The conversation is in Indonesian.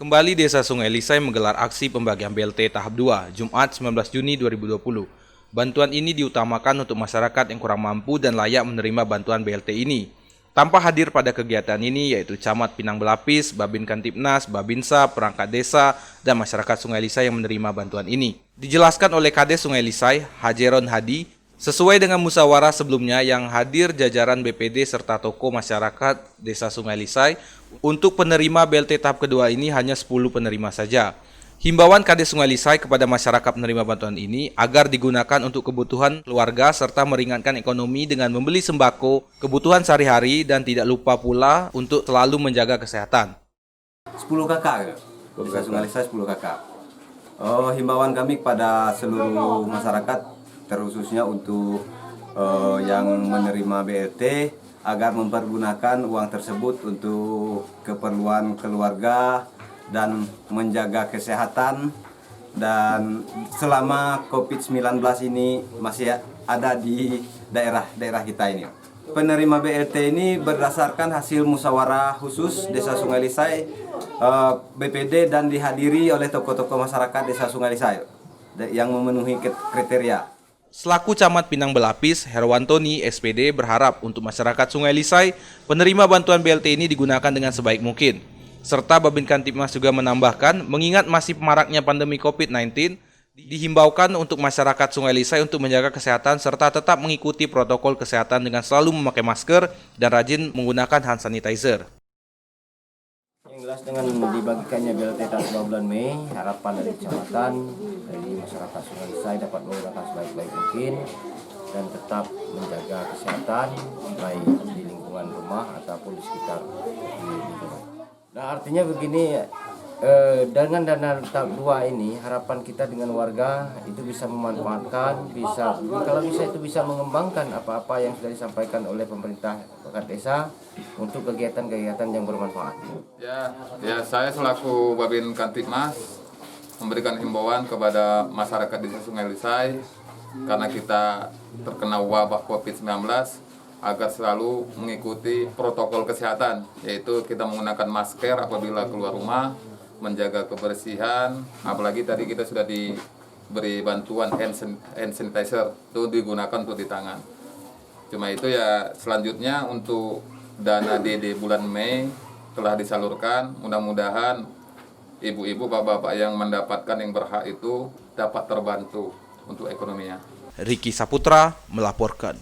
Kembali Desa Sungai Lisai menggelar aksi pembagian BLT tahap 2, Jumat 19 Juni 2020. Bantuan ini diutamakan untuk masyarakat yang kurang mampu dan layak menerima bantuan BLT ini. Tanpa hadir pada kegiatan ini yaitu Camat Pinang Belapis, Babin Kantipnas, Babinsa, perangkat desa, dan masyarakat Sungai Lisai yang menerima bantuan ini. Dijelaskan oleh Kades Sungai Lisai, Hajeron Hadi, sesuai dengan musyawarah sebelumnya yang hadir jajaran BPD serta tokoh masyarakat Desa Sungai Lisai, untuk penerima BLT tahap kedua ini hanya 10 penerima saja. Himbauan Kades Sungai Lisai kepada masyarakat penerima bantuan ini agar digunakan untuk kebutuhan keluarga serta meringankan ekonomi dengan membeli sembako, kebutuhan sehari-hari, dan tidak lupa pula untuk selalu menjaga kesehatan. 10 kakak, Desa Sungai Lisai 10 kakak. Himbauan kami kepada seluruh masyarakat, terkhususnya untuk yang menerima BLT, agar mempergunakan uang tersebut untuk keperluan keluarga dan menjaga kesehatan. Dan selama COVID-19 ini masih ada di daerah kita ini. Penerima BLT ini berdasarkan hasil musyawarah khusus Desa Sungai Lisai, BPD, dan dihadiri oleh tokoh-tokoh masyarakat Desa Sungai Lisai yang memenuhi kriteria. Selaku Camat Pinang Belapis, Herwantoni, SPD, berharap untuk masyarakat Sungai Lisai, penerima bantuan BLT ini digunakan dengan sebaik mungkin. Serta Babin Kantipmas juga menambahkan, mengingat masih maraknya pandemi COVID-19, dihimbaukan untuk masyarakat Sungai Lisai untuk menjaga kesehatan serta tetap mengikuti protokol kesehatan dengan selalu memakai masker dan rajin menggunakan hand sanitizer. Yang jelas dengan dibagikannya BLT tahap 2 bulan Mei, harapan dari kecamatan, dari masyarakat Sungai Lisai dapat menggunakan sebaik-baik mungkin dan tetap menjaga kesehatan baik di lingkungan rumah ataupun di sekitar di lingkungan. Nah, artinya begini, dengan dana tahap 2 ini harapan kita dengan warga itu bisa memanfaatkan, kalau bisa itu bisa mengembangkan apa-apa yang sudah disampaikan oleh pemerintah perangkat desa untuk kegiatan-kegiatan yang bermanfaat. Ya, saya selaku Babin Kantipmas memberikan himbauan kepada masyarakat Desa Sungai Lisai karena kita terkena wabah COVID-19 agar selalu mengikuti protokol kesehatan, yaitu kita menggunakan masker apabila keluar rumah, menjaga kebersihan, apalagi tadi kita sudah diberi bantuan hand sanitizer itu digunakan untuk di tangan. Cuma itu ya, selanjutnya untuk dana DD bulan Mei telah disalurkan, mudah-mudahan ibu-ibu, bapak-bapak yang mendapatkan yang berhak itu dapat terbantu untuk ekonominya. Riki Saputra melaporkan.